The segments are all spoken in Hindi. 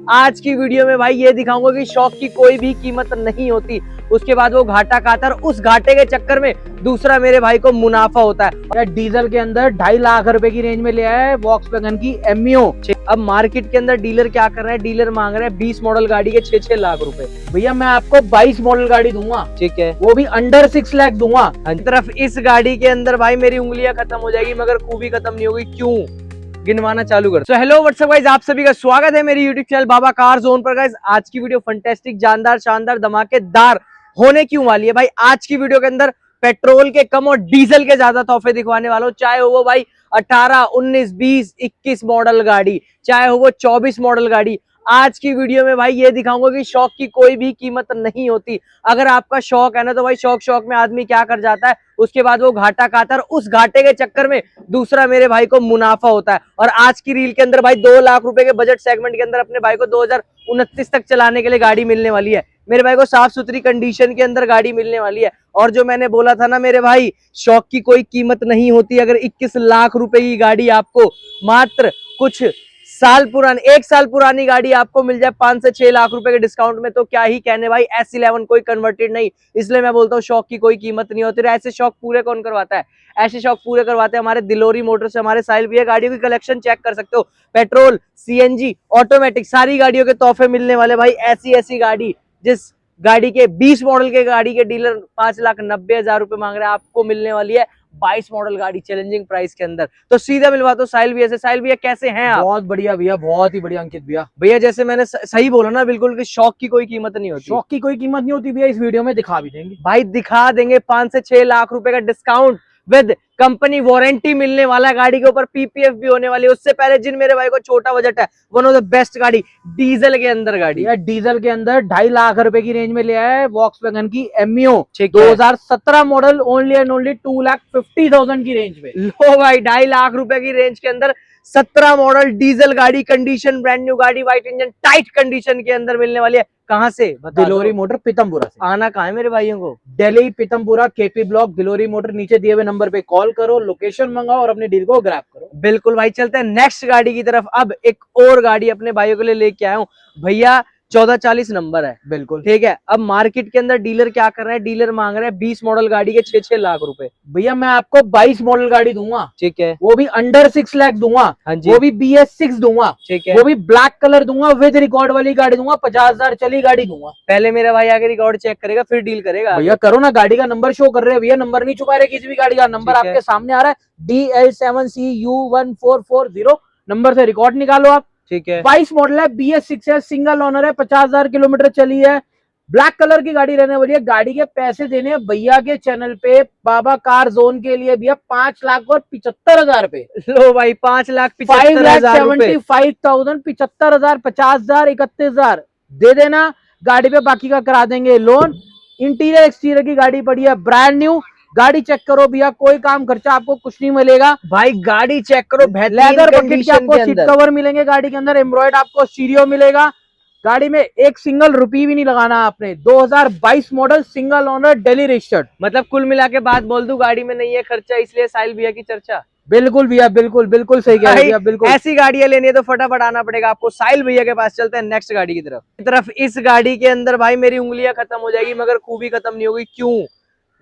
आज की वीडियो में भाई ये दिखाऊंगा कि शौक की कोई भी कीमत नहीं होती, उसके बाद वो घाटा खाता है और उस घाटे के चक्कर में दूसरा मेरे भाई को मुनाफा होता है। डीजल के अंदर 2.5 लाख रुपए की रेंज में ले आया है वॉक्सवैगन की एमियो। अब मार्केट के अंदर डीलर क्या कर रहे हैं, डीलर मांग रहे हैं 20 मॉडल गाड़ी के 6-6 लाख रुपए। भैया मैं आपको 22 मॉडल गाड़ी दूंगा, ठीक है, वो भी अंडर 6 लाख दूंगा। तरफ इस गाड़ी के अंदर भाई मेरी उंगलियां खत्म हो जाएगी मगर खूबी खत्म नहीं होगी। क्यों? गिनवाना चालू कर। हेलो व्हाट्सअप गाइस, आप सभी का स्वागत है मेरी यूट्यूब चैनल बाबा कार जोन पर। गाइस आज की वीडियो फंटेस्टिक, जानदार, शानदार, धमाकेदार होने क्यों वाली है भाई। आज की वीडियो के अंदर पेट्रोल के कम और डीजल के ज्यादा तोहफे दिखवाने वाला हूं, चाहे वो भाई 18, 19, 20, 21 मॉडल गाड़ी, चाहे वो 24 मॉडल गाड़ी। आज की वीडियो में भाई ये दिखाऊंगा कि शौक की कोई भी कीमत नहीं होती। अगर आपका शौक है ना तो भाई शौक में आदमी क्या कर जाता है, उसके बाद वो घाटा खाता है और उस घाटे के चक्कर में दूसरा मेरे भाई को मुनाफा होता है। और आज की रील के अंदर भाई 2 लाख रुपए के बजट सेगमेंट के अंदर अपने भाई को 2029 तक चलाने के लिए गाड़ी मिलने वाली है। मेरे भाई को साफ सुथरी कंडीशन के अंदर गाड़ी मिलने वाली है। और जो मैंने बोला था ना मेरे भाई, शौक की कोई कीमत नहीं होती। अगर 21 लाख रुपए की गाड़ी आपको मात्र कुछ साल पुरानी, 1 साल पुरानी गाड़ी आपको मिल जाए 5 से 6 लाख रुपए के डिस्काउंट में, तो क्या ही कहने भाई। S11 कोई कन्वर्टेड नहीं, इसलिए मैं बोलता हूँ शौक की कोई कीमत नहीं होती। ऐसे शौक पूरे कौन करवाता है? ऐसे शौक पूरे करवाते हैं हमारे दिलोरी मोटर से हमारे साहिल भैया। गाड़ियों की कलेक्शन चेक कर सकते हो, पेट्रोल, CNG, ऑटोमेटिक, सारी गाड़ियों के तोहफे मिलने वाले भाई। ऐसी गाड़ी, जिस गाड़ी के 20 मॉडल के गाड़ी के डीलर 5,90,000 रुपए मांग रहे हैं, आपको मिलने वाली है 22 मॉडल गाड़ी चैलेंजिंग प्राइस के अंदर। तो सीधा मिलवा दो साहिल भैया से। साहिल भैया कैसे हैं आप? बहुत बढ़िया भैया, बहुत ही बढ़िया अंकित भैया। भैया जैसे मैंने सही बोला ना बिल्कुल कि शौक की कोई कीमत नहीं होती। शौक की कोई कीमत नहीं होती भैया, इस वीडियो में दिखा भी देंगे भाई, दिखा देंगे 5 से 6 लाख रुपए का डिस्काउंट विद कंपनी वारंटी मिलने वाला है। गाड़ी के ऊपर PPF भी होने वाली है। उससे पहले जिन मेरे भाई को छोटा बजट है, वन ऑफ द बेस्ट गाड़ी डीजल के अंदर गाड़ी है। डीजल के अंदर 2.5 लाख रुपए की रेंज में ले आया है वॉक्सवैगन की एमियो, ठीक 2017 मॉडल, ओनली एंड ओनली 2,50,000 की रेंज में। लो भाई, 2.5 लाख रुपए की रेंज के अंदर 17 मॉडल डीजल गाड़ी, कंडीशन ब्रांड न्यू गाड़ी, व्हाइट इंजन, टाइट कंडीशन के अंदर मिलने वाली है। कहां से? दिलोरी मोटर पीतमपुरा से। आना कहां है मेरे भाइयों को? दिल्ली पीतमपुरा KP ब्लॉक दिलोरी मोटर। नीचे दिए हुए नंबर पे कॉल करो, लोकेशन मंगाओ और अपने डील को ग्रैब करो। बिल्कुल भाई, चलते हैं नेक्स्ट गाड़ी की तरफ। अब एक और गाड़ी अपने भाइयों के लिए लेके आया हूँ भैया, 1440 नंबर है। बिल्कुल ठीक है। अब मार्केट के अंदर डीलर क्या कर रहे हैं, डीलर मांग रहे हैं 20 मॉडल गाड़ी के 6-6 लाख रुपए। भैया मैं आपको 22 मॉडल गाड़ी दूंगा, ठीक है, वो भी अंडर 6 लाख दूंगा। हाँ जी, वो भी BS6 दूंगा, ठीक है, वो भी ब्लैक कलर दूंगा, विद रिकॉर्ड वाली गाड़ी दूंगा, 50,000 चली गाड़ी दूंगा। पहले मेरा भाई आगे रिकॉर्ड चेक करेगा फिर डील करेगा। भैया करो ना, गाड़ी का नंबर शो कर रहे हैं भैया, नंबर नहीं छुपा रहे किसी भी गाड़ी का। नंबर आपके सामने आ रहा है DL7CU1440। नंबर से रिकॉर्ड निकालो आप। ठीक है, 22 मॉडल है, BS6 है, सिंगल ओनर है, 50,000 किलोमीटर चली है, ब्लैक कलर की गाड़ी रहने वाली है। गाड़ी के पैसे देने हैं भैया के चैनल पे बाबा कार जोन के लिए भैया 5,75,000 रुपए। लो भाई, 5,75,000 5,75,000, 75,000, 50,000, 31,000 दे देना। गाड़ी पे बाकी का करा देंगे लोन। इंटीरियर एक्सटीरियर की गाड़ी पड़ी है ब्रांड न्यू। गाड़ी चेक करो भैया, कोई काम खर्चा आपको कुछ नहीं मिलेगा भाई। गाड़ी चेक करो, लेदर बकेट के आपको सीट कवर मिलेंगे गाड़ी के अंदर, एम्ब्रॉयड आपको स्टीरियो मिलेगा। गाड़ी में एक सिंगल रुपी भी नहीं लगाना आपने। 2022 model, single owner, Delhi registered. मतलब कुल मिला के बात बोल दूं, गाड़ी में नहीं है खर्चा, इसलिए साहिल भैया की चर्चा। बिल्कुल भैया, बिल्कुल बिल्कुल सही कह रहे भैया, बिल्कुल। ऐसी गाड़ियां लेनी है तो फटाफट आना पड़ेगा आपको साहिल भैया के पास। चलते हैं नेक्स्ट गाड़ी की तरफ। इस गाड़ी के अंदर भाई मेरी उंगलियां खत्म हो जाएगी मगर खूबी खत्म नहीं होगी। क्यों?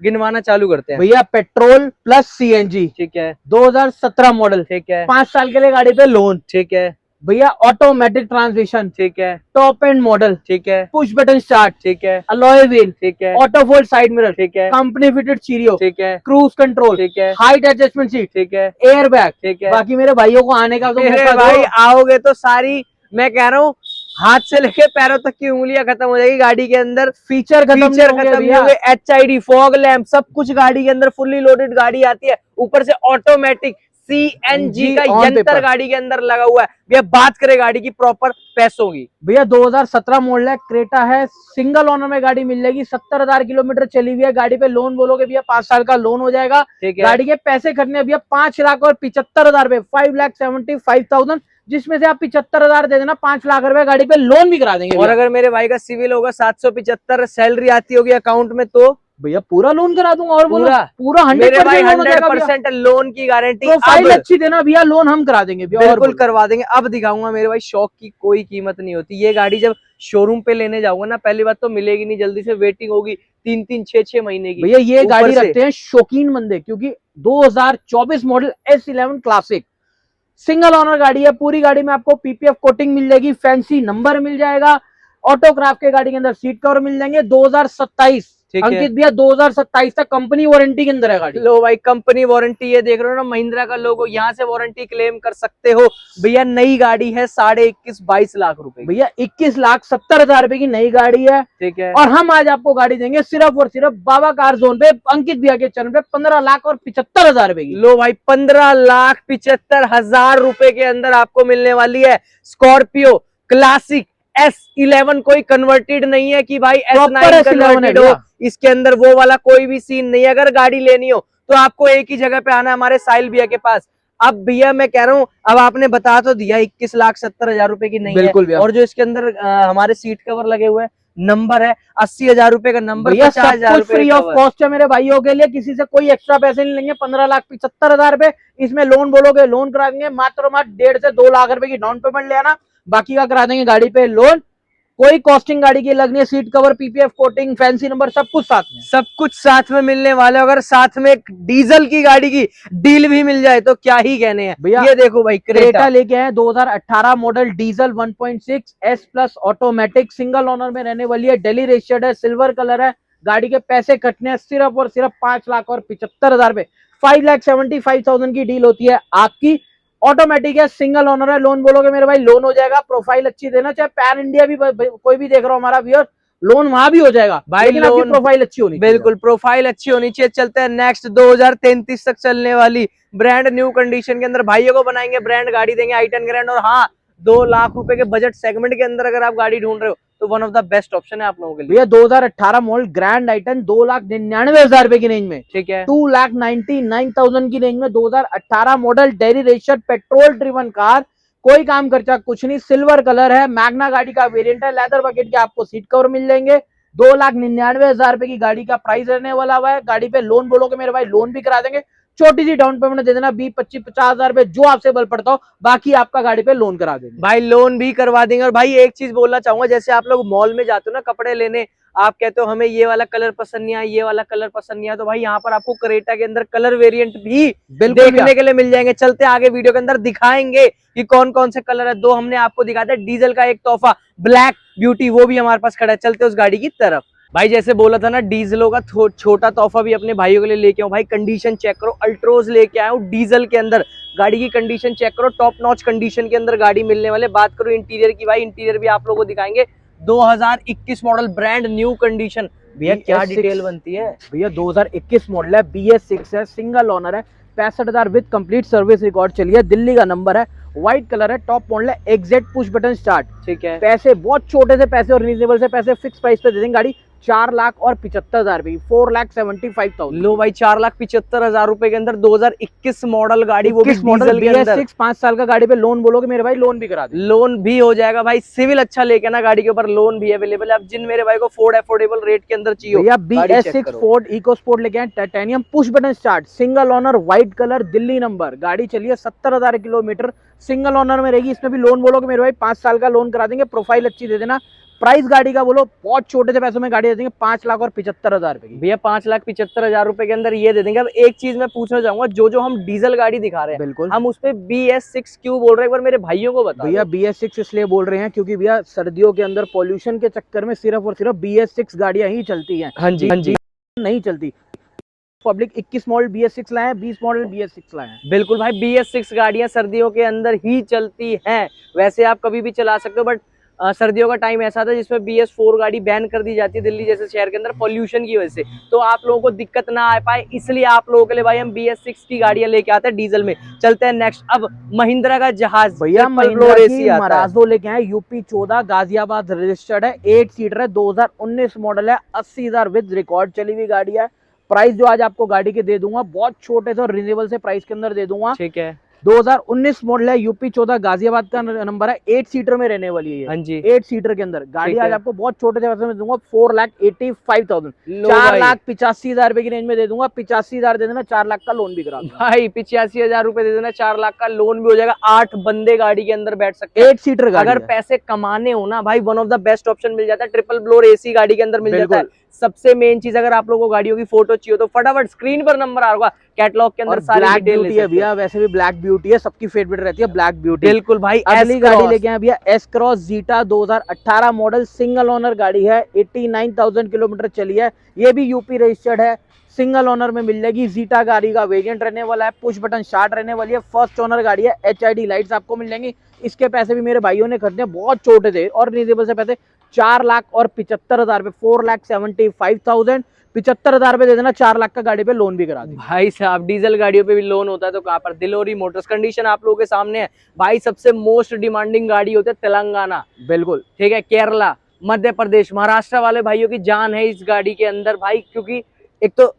गिनवाना चालू करते हैं भैया पेट्रोल प्लस CNG, ठीक है, 2017 मॉडल, ठीक है, 5 साल के लिए गाड़ी पे लोन, ठीक है भैया ऑटोमेटिक ट्रांसमिशन, ठीक है, टॉप एंड मॉडल, ठीक है, पुश बटन स्टार्ट, ठीक है, अलॉय व्हील, ठीक है, ऑटो फोल्ड साइड मिरर, ठीक है, कंपनी फिटेड स्टीरियो, ठीक है, क्रूज कंट्रोल, ठीक है, हाइट एडजस्टमेंट सीट, ठीक है, एयर बैग, ठीक है। बाकी मेरे भाइयों को आने का तो मेरे मौका भाई दो। आओगे तो सारी, मैं कह रहा हूँ, हाथ से लेके पैरों तक की उंगलियां खत्म हो जाएगी गाड़ी के अंदर। फीचर खत्म नहीं होंगे, HID, फॉग लैंप, सब कुछ गाड़ी के अंदर फुल्ली लोडेड गाड़ी आती है। ऊपर से ऑटोमेटिक CNG का यंत्र गाड़ी के अंदर लगा हुआ है। भैया बात करें गाड़ी की प्रॉपर पैसों की, भैया 2017 मॉडल है, क्रेटा है, सिंगल ओनर में गाड़ी मिल जाएगी, 70,000 किलोमीटर चली हुई है। गाड़ी पे लोन बोलोगे भैया 5 साल का लोन हो जाएगा। ठीक है। गाड़ी के पैसे खर्चने भैया 5,75,000 रुपए, 5,75,000, जिसमें से आप 75,000 दे देना, 5 लाख रुपए गाड़ी पे लोन भी करा देंगे। और अगर मेरे भाई का सिविल होगा 775, सैलरी आती होगी अकाउंट में, तो भैया पूरा लोन करा दूंगा और बोलो पूरा पूरा मेरे भाई 100% 100% लोन की गारंटी। प्रोफाइल अच्छी देना भैया, लोन हम करा देंगे भैया। और बिल्कुल बोलो। करवा देंगे। अब दिखाऊंगा मेरे भाई, शौक की कोई कीमत नहीं होती। ये गाड़ी जब शोरूम पे लेने जाऊंगा ना, पहली बात तो मिलेगी नहीं, जल्दी से वेटिंग होगी 3-6 महीने की। भैया ये ऊपर गाड़ी से रखते हैं शौकीन बंदे, क्योंकि 2024 model S11 classic single owner गाड़ी है। पूरी गाड़ी में आपको पीपीएफ कोटिंग मिल जाएगी, फैंसी नंबर मिल जाएगा, ऑटोग्राफ के गाड़ी के अंदर सीट कवर मिल जाएंगे। 2027 ठीक है। अंकित भैया 2027 तक कंपनी वारंटी के अंदर है गाड़ी। लो भाई, कंपनी वारंटी, ये देख रहे हो ना महिंद्रा का लोगो, यहाँ से वारंटी क्लेम कर सकते हो भैया। नई गाड़ी है, 21.5-22 लाख रुपए। भैया 21,70,000 रुपए की नई गाड़ी है। ठीक है। और हम आज आपको गाड़ी देंगे सिर्फ और सिर्फ बाबा कार जोन पे, अंकित भैया के चैनल पे 15,75,000 रुपए की। लो भाई, 15,75,000 रुपए के अंदर आपको मिलने वाली है स्कॉर्पियो क्लासिक S11। कोई कन्वर्टेड नहीं है कि भाई S9 कन्वर्टेड हो, इसके अंदर वो वाला कोई भी सीन नहीं है। अगर गाड़ी लेनी हो तो आपको एक ही जगह पे आना है, हमारे साहिल भैया के पास। अब भैया मैं कह रहा हूँ, अब आपने बता तो दिया 21,70,000 रुपए की नहीं है, और जो इसके अंदर हमारे सीट कवर लगे हुए हैं, नंबर है 80,000 रुपए का नंबर, 50,000 रुपए फ्री ऑफ कॉस्ट है मेरे भाइयों के लिए, किसी से कोई एक्स्ट्रा पैसे नहीं लेंगे। 15,75,000 रुपए इसमें लोन बोलोगे लोन करा देंगे, मात्र 1.5 से 2 लाख रुपए की डाउन पेमेंट ले आना, बाकी का करा देंगे गाड़ी पे लोन। कोई कॉस्टिंग गाड़ी की लगनी है, seat cover, PPF coating, fancy number, सब कुछ साथ में, सब कुछ साथ में मिलने वाला है। अगर साथ में डीजल की गाड़ी की डील भी मिल जाए तो क्या ही कहने हैं भैया। ये देखो भाई, क्रेटा लेके आए 2018 model diesel 1.6 S+ automatic, single owner में रहने वाली है, दिल्ली रजिस्टर्ड है, सिल्वर कलर है। गाड़ी के पैसे कटने हैं सिर्फ और सिर्फ 5,75,000 रुपए। 5,75,000 की डील होती है आपकी। ऑटोमेटिक है, सिंगल ओनर है, लोन बोलोगे मेरे भाई लोन हो जाएगा। प्रोफाइल अच्छी देना, चाहे पैन इंडिया भी कोई भी देख रहा हो हमारा व्यूअर, लोन वहां भी हो जाएगा भाई, लेकिन आपकी प्रोफाइल अच्छी होनी चाहिए। बिल्कुल प्रोफाइल अच्छी होनी चाहिए। चलते हैं नेक्स्ट, 2033 तक चलने वाली ब्रांड न्यू कंडीशन के अंदर भाइयों को बनाएंगे ब्रांड गाड़ी देंगे, i10 ग्रैंड। और हाँ, 2 लाख रुपए के बजट सेगमेंट के अंदर अगर आप गाड़ी ढूंढ रहे हो तो one of the best option है आप लोगों के लिए। भैया 2018 मॉडल ग्रैंड i10 2,99,000 रुपए की रेंज में, ठीक है, 2,99,000 की रेंज में 2018 model daily registered petrol driven car, कोई काम खर्चा कुछ नहीं, सिल्वर कलर है, मैग्ना गाड़ी का वेरिएंट है, लेदर बकेट के आपको सीट कवर मिल जाएंगे। 2,99,000 रुपए की गाड़ी का प्राइस रहने वाला हुआ है। गाड़ी पे लोन बोलोगे मेरे भाई लोन भी करा देंगे, छोटी सी डाउन पेमेंट दे देना, 20-25-50,000 रुपए जो आपसे बल पड़ता हो, बाकी आपका गाड़ी पे लोन करा देंगे भाई, लोन भी करवा देंगे। और भाई एक चीज बोलना चाहूंगा, जैसे आप लोग मॉल में जाते हो ना कपड़े लेने, आप कहते हो हमें ये वाला कलर पसंद नहीं आया, ये वाला कलर पसंद नहीं आया, तो भाई यहाँ पर आपको क्रेटा के अंदर कलर वेरिएंट भी देखने के लिए मिल जाएंगे। चलते आगे वीडियो के अंदर दिखाएंगे कि कौन कौन से कलर है। 2 हमने आपको दिखाया था, डीजल का एक तोहफा ब्लैक ब्यूटी, वो भी हमारे पास खड़ा है। चलते उस गाड़ी की तरफ। भाई जैसे बोला था ना, डीजलों का छोटा तोहफा भी अपने भाइयों के लिए लेके आऊं। भाई कंडीशन चेक करो, अल्ट्रोज लेके आया हूं डीजल के अंदर। गाड़ी की कंडीशन चेक करो, टॉप नॉच कंडीशन के अंदर गाड़ी मिलने वाले। बात करो इंटीरियर की, भाई इंटीरियर भी आप लोगों को दिखाएंगे। 2021 मॉडल ब्रांड न्यू कंडीशन। भैया क्या डिटेल बनती है भैया, 2021 मॉडल है, BS6 है, सिंगल ओनर है, 65,000 विद कंप्लीट सर्विस रिकॉर्ड चली है, दिल्ली का नंबर है, व्हाइट कलर है, टॉप मॉडल है, एग्जैक्ट पुश बटन स्टार्ट। ठीक है, पैसे बहुत छोटे से पैसे और रीजनेबल से पैसे फिक्स प्राइस पे दे देंगे गाड़ी। 4,75,000 रुपए, 4,75,000। लो भाई, 4,75,000 रुपए के अंदर 2021 मॉडल गाड़ी, वो भी डीजल के अंदर। 5 साल का गाड़ी पे लोन बोलोगे मेरे भाई लोन भी करा दे, लोन भी हो जाएगा भाई। सिविल अच्छा लेके ना गाड़ी के ऊपर लोन भी अवेलेबल है। अब जिन मेरे भाई को फोर्ड अफोर्डेबल रेट के अंदर चाहिए भैया BS6 फोर्ड इको स्पोर्ट लेके आए, titanium push button start, single owner, white colour, Delhi number, गाड़ी चलिए 70,000 किलोमीटर, सिंगल ओनर में रहेगी। इसमें भी लोन बोलोगे मेरे भाई 5 साल का लोन करा देंगे, प्रोफाइल अच्छी दे देना। प्राइस गाड़ी का बोलो बहुत छोटे से पैसों में गाड़ी दे देंगे, 5,75,000 रुपए की। भैया 5,75,000 रुपए के अंदर ये दे देंगे। अब एक चीज मैं पूछना चाहूंगा, जो हम डीजल गाड़ी दिखा रहे हैं, बिल्कुल हम उस पे BS6 क्यों बोल रहे हैं, एक बार मेरे भाइयों को बता। भैया BS6 इसलिए बोल रहे हैं क्योंकि भैया सर्दियों के अंदर पॉल्यूशन के चक्कर में सिर्फ और सिर्फ BS6 गाड़ियां ही चलती हैं। हाँ जी, हाँ जी, नहीं चलती। पब्लिक 21 मॉडल BS6 लाए हैं, 20 मॉडल BS6 लाए हैं। बिल्कुल भाई, BS6 गाड़ियां सर्दियों के अंदर ही चलती हैं। वैसे आप कभी भी चला सकते हो, बट सर्दियों का टाइम ऐसा था जिसमें BS4 गाड़ी बैन कर दी जाती है दिल्ली जैसे शहर के अंदर पॉल्यूशन की वजह से, तो आप लोगों को दिक्कत ना आ पाए, इसलिए आप लोगों के लिए भाई हम BS6 की गाड़ियां लेके आते हैं डीजल में। चलते हैं नेक्स्ट। अब महिंद्रा का जहाज, भैया महिंद्रा की मराजो लेके आए, UP 14 गाजियाबाद रजिस्टर्ड है, 8 सीटर है, 2019 मॉडल है, 80,000 विद रिकॉर्ड चली हुई गाड़ी है। प्राइस जो आज आपको गाड़ी के दे दूंगा बहुत छोटे से और रिजनेबल से प्राइस के अंदर दे दूंगा। ठीक है, 2019 मॉडल है, यूपी 14 गाजियाबाद का नंबर है, 8 सीटर में रहने वाली है ये। हाँ जी 8 सीटर के अंदर गाड़ी ठीक आज है। आपको बहुत छोटे से पैसे में दूंगा, 4,85,000, लो 4,85,000 रुपए की रेंज में दे दूंगा। 85,000 दे देना, 4 लाख का लोन भी करा दूंगा। भाई 85,000 रुपए दे देना, 4 लाख का लोन भी हो जाएगा। 8 बंदे गाड़ी के अंदर बैठ सकते हैं। 8 सीटर गाड़ी अगर है। पैसे कमाने हो ना भाई, one of the best option मिल जाता है। ट्रिपल फ्लोर एसी गाड़ी के अंदर मिल जाता है। सबसे मेन चीज, अगर आप लोगों को गाड़ियों की फोटो चाहिए तो फटाफट स्क्रीन पर नंबर आ रहा होगा, कैटलॉग के अंदर और सारी ब्लैक डिटेल ब्यूटी है भैया, वैसे भी ब्लैक ब्यूटी है, सबकी फेवरेट रहती है ब्लैक ब्यूटी। बिल्कुल भाई। अगली गाड़ी लेके आए भैया S cross zeta 2018 model, single owner गाड़ी है, 89,000 किलोमीटर चली है। ये भी यूपी रजिस्टर्ड है, सिंगल ओनर में मिल जाएगी। जीटा गाड़ी का वेरिएंट रहने वाला है, पुश बटन स्टार्ट रहने वाली है, फर्स्ट ओनर गाड़ी है। HID लाइट्स आपको मिल जाएंगी। इसके पैसे भी मेरे भाइयों ने खरीदे, बहुत छोटे थे और रिजनेबल से पैसे, 4,75,000 रुपए, 4,75,000, 75,000 रुपए दे देना, 4 लाख का गाड़ी पे लोन भी करा देंगे। भाई साहब डीजल गाड़ियों पे भी लोन होता है तो कहाँ पर? दिलोरी मोटर्स। कंडीशन आप लोगों के सामने है भाई। सबसे मोस्ट डिमांडिंग गाड़ी होती है तेलंगाना, बिल्कुल ठीक है, केरला, मध्य प्रदेश, महाराष्ट्र वाले भाइयों की जान है इस गाड़ी के अंदर भाई। क्योंकि एक तो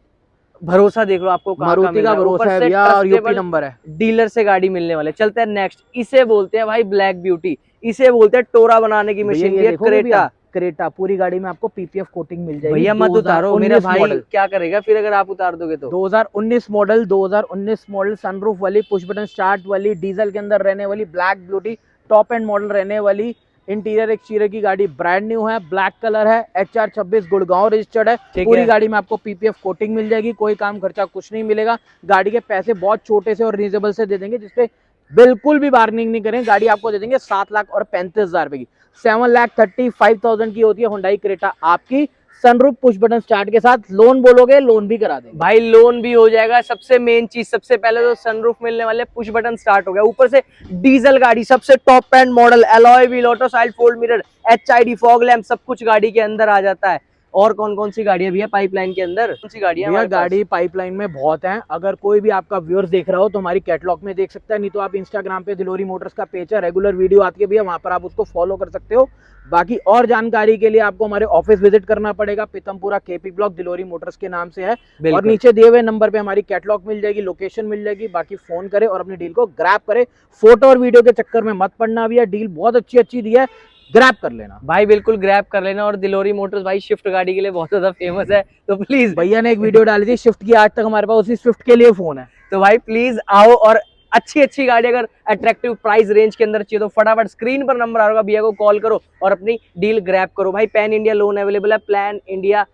भरोसा देख लो आपको कहाँ मारुति का भरोसा है भैया, और यूपी नंबर है। डीलर से गाड़ी मिलने वाले। चलते हैं नेक्स्ट। इसे बोलते हैं भाई ब्लैक ब्यूटी, इसे बोलते हैं टोरा बनाने की भैया मशीन। ये देखोगे क्रेटा। भैया, क्रेटा पूरी गाड़ी में आपको PPF कोटिंग मिल जाएगी। भैया मत उतारो, मेरा 2019 भाई मॉडल, क्या करेगा फिर अगर आप उतार दोगे तो? 2019 मॉडल, 2019 मॉडल, सनरूफ वाली, पुश बटन स्टार्ट वाली, डीजल के अंदर रहने वाली, black beauty, top and model रहने वाली। इंटीरियर एक्सटीरियर की गाड़ी ब्रांड न्यू है, ब्लैक कलर है, HR 26 गुड़गांव रजिस्टर्ड है। पूरी गाड़ी में आपको PPF कोटिंग मिल जाएगी, कोई काम खर्चा कुछ नहीं मिलेगा। गाड़ी के पैसे बहुत छोटे से और रीजनेबल से दे देंगे, जिसपे बिल्कुल भी बार्गेनिंग नहीं करें। गाड़ी आपको दे देंगे 7,35,000 रुपए की। 7,35,000 की होती है हुंडई क्रेटा आपकी, सनरूफ पुश बटन स्टार्ट के साथ। लोन बोलोगे लोन भी करा देंगे भाई, लोन भी हो जाएगा। सबसे मेन चीज, सबसे पहले तो सनरूफ मिलने वाले, पुश बटन स्टार्ट हो गया, ऊपर से डीजल गाड़ी, सबसे top and model, alloy wheel, auto side fold mirror, HID fog lamp, सब कुछ गाड़ी के अंदर आ जाता है। और कौन सी गाड़ियां भैया पाइपलाइन के अंदर? कौन सी गाड़ियां भैया? हमारे पास? गाड़ी पाइपलाइन में बहुत हैं। अगर कोई भी आपका व्यूअर्स देख रहा हो तो हमारी कैटलॉग में देख सकता है, नहीं तो आप इंस्टाग्राम पे दिलोरी मोटर्स का पेज है, रेगुलर वीडियो आती है भैया, वहां पर आप उसको फॉलो कर सकते हो। बाकी और जानकारी के लिए आपको हमारे ऑफिस विजिट करना पड़ेगा, पीतमपुरा KP ब्लॉक, दिलोरी मोटर्स के नाम से है। और नीचे दिए हुए नंबर पे हमारी कैटलॉग मिल जाएगी, लोकेशन मिल जाएगी। बाकी फोन करे और अपनी डील को ग्रैब करे। फोटो और वीडियो के चक्कर में मत पड़ना भैया, डील बहुत अच्छी दी है, ग्रैब कर लेना भाई, बिल्कुल ग्रैब कर लेना। और दिलोरी मोटर्स भाई शिफ्ट गाड़ी के लिए बहुत ज्यादा फेमस है, तो प्लीज। भैया ने एक वीडियो डाली थी शिफ्ट की, आज तक हमारे पास उसी शिफ्ट के लिए फोन है। तो भाई प्लीज आओ, और अच्छी गाड़ी अगर अट्रैक्टिव प्राइस रेंज के अंदर चाहिए तो फटाफट स्क्रीन पर नंबर आ रहा होगा, भैया को कॉल करो और अपनी डील ग्रैब करो। भाई पैन इंडिया लोन अवेलेबल है, प्लान इंडिया,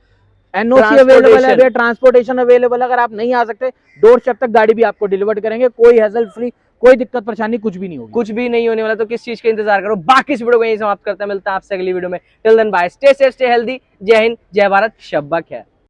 NOC अवेलेबल है भैया, ट्रांसपोर्टेशन अवेलेबल है। अगर आप नहीं आ सकते, डोर स्टेप तक गाड़ी भी आपको डिलीवर करेंगे, कोई हैसल फ्री, कोई दिक्कत परेशानी कुछ भी नहीं होगी। कुछ भी नहीं होने वाला। तो किस चीज का इंतजार करो? बाकी इस वीडियो को यहीं समाप्त करते हैं, मिलता है आपसे अगली वीडियो में। Till then bye, stay safe, stay healthy. जय हिंद, जय भारत, शब्बा खैर।